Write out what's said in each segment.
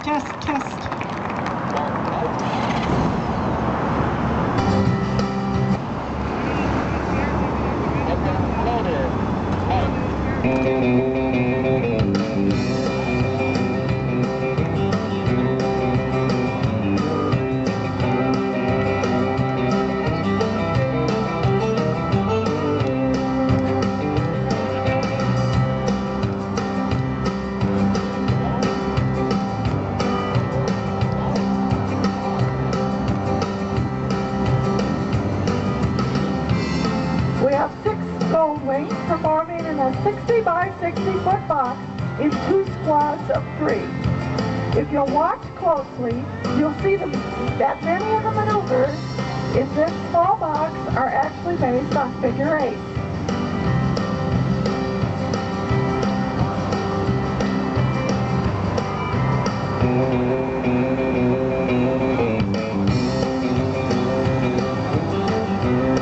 Test, test. We have 6 gold wings performing in a 60 by 60 foot box in 2 squads of 3. If you'll watch closely, you'll see that many of the maneuvers in this small box are actually based on figure 8.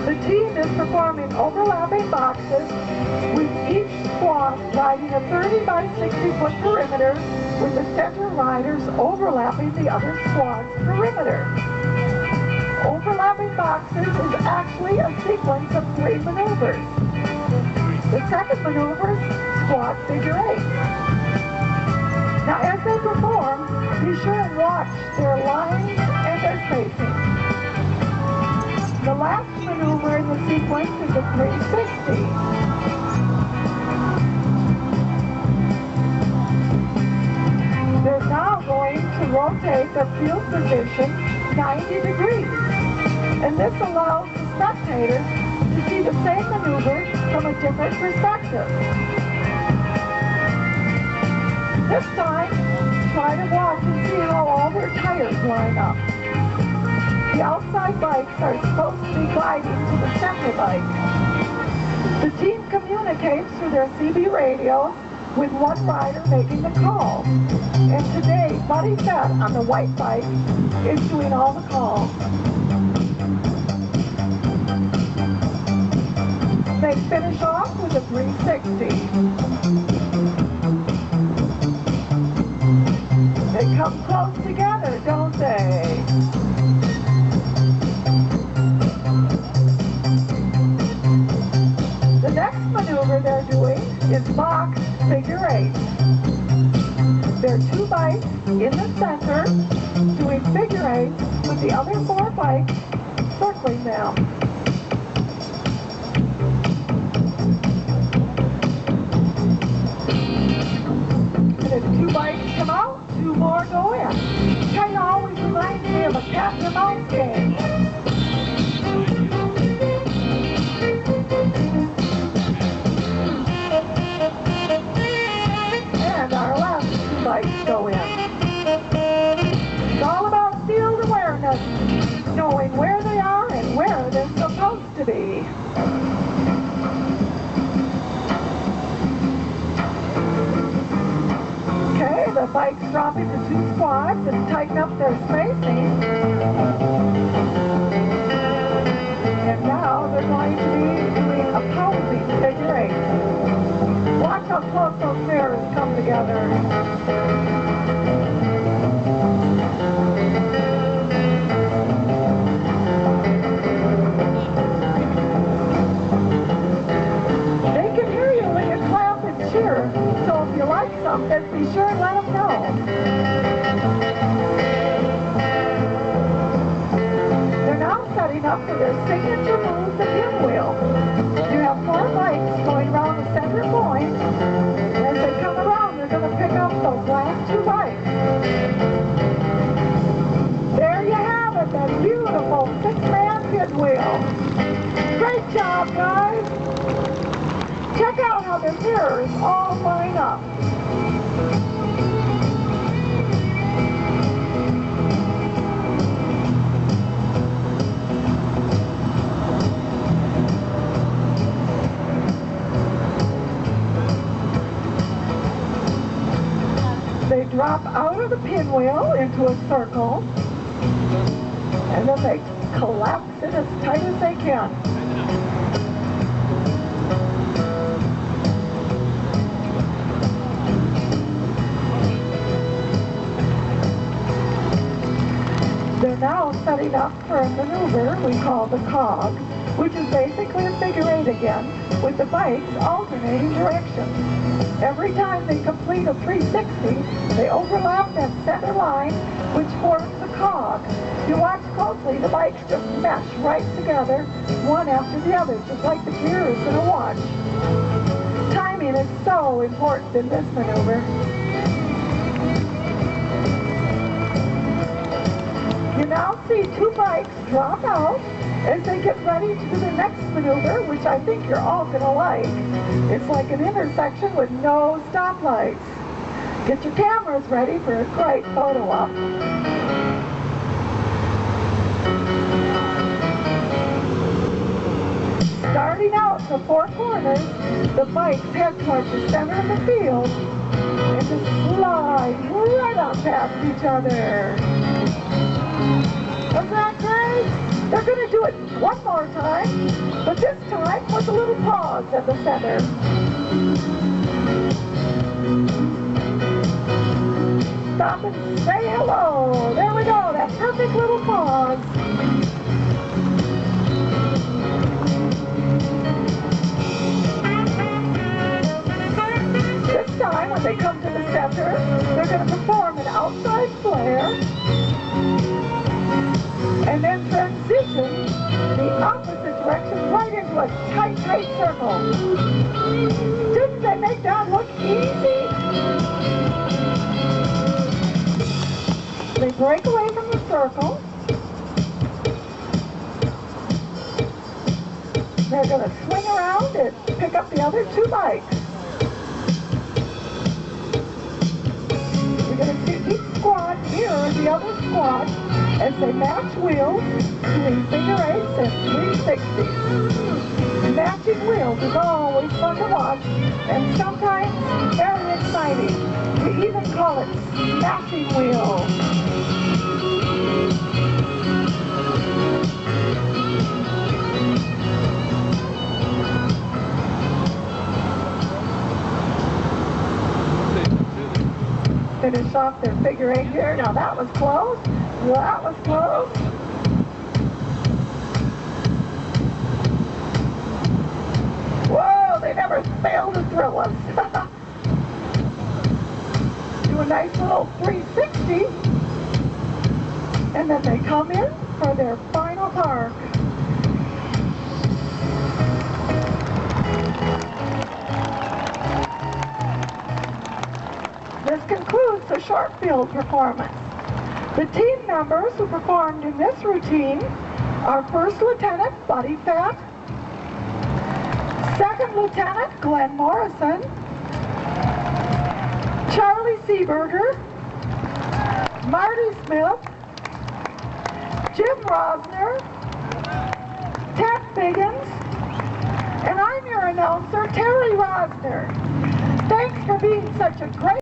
The team is performing overlapping boxes with each squad riding a 30 by 60 foot perimeter with the center riders overlapping the other squad's perimeter. Overlapping boxes is actually a sequence of 3 maneuvers. The second maneuver is squad figure 8. Now as they perform, be sure and watch their lines and their spacing. The last maneuver in the sequence is a 360. They're now going to rotate their field position 90 degrees. And this allows the spectators to see the same maneuver from a different perspective. This time, try to watch and see how all their tires line up. The outside bikes are supposed to be gliding to the center bike. The team communicates through their CB radios with one rider making the call. And today, Buddy Fett on the white bike is doing all the calls. They finish off with a 360. They come close together, don't they? The next maneuver they're doing is box figure 8. There are 2 bikes in the center doing figure 8 with the other 4 bikes circling them. And if 2 bikes come out, 2 more go in. Kind of always reminds me of a cat and mouse game. And our last 2 bikes go in. It's all about field awareness, knowing where they are and where they're supposed to be. Okay, the bikes drop into 2 squads and tighten up their spacing. And now they're going to be doing opposing figure 8. Watch how close those mirrors come together. They can hear you when you clap and cheer, so if you like something, be sure and let them know. They're now setting up for their signature move, the pinwheel. You have 4 bikes going around the center point. As they come around, they're going to pick up those last 2 bikes. There you have it, that beautiful 6-man pinwheel. Great job, guys. Check out how the mirrors all line up. They drop out of the pinwheel into a circle, and then they collapse it as tight as they can. They're now setting up for a maneuver we call the cog, which is basically a figure eight again, with the bikes alternating directions. Every time they complete a 360, they overlap that center line, which forms the cog. If you watch closely, the bikes just mesh right together, one after the other, just like the gears in a watch. Timing is so important in this maneuver. You now see two bikes drop out as they get ready to do the next maneuver, which I think you're all going to like. It's like an intersection with no stoplights. Get your cameras ready for a great photo op. Starting out the four corners, the bikes head towards the center of the field and just slide right on past each other. Wasn't that great? They're going to do it one more time, but this time with a little pause at the center. Stop and say hello. There we go, that perfect little pause. This time, when they come to the center, they're going to perform an outside flare and then transition the opposite direction right into a tight, tight circle. Didn't they make that look easy? They break away from the circle. They're going to swing around and pick up the other two bikes. You're going to see each squad mirror the other squad as they match wheels, doing figure eights and 360s. Matching wheels is always fun to watch and sometimes very exciting. We even call it smashing wheels. Finish off their figure eight here. Now that was close. That was close. Whoa, they never fail to thrill us. Do a nice little 360. And then they come in for their final park. This concludes the short field performance. The team members who performed in this routine are First Lieutenant Buddy Fett, Second Lieutenant Glenn Morrison, Charlie Seeberger, Marty Smith, Jim Rosner, Ted Biggins, and I'm your announcer, Terry Rosner. Thanks for being such a great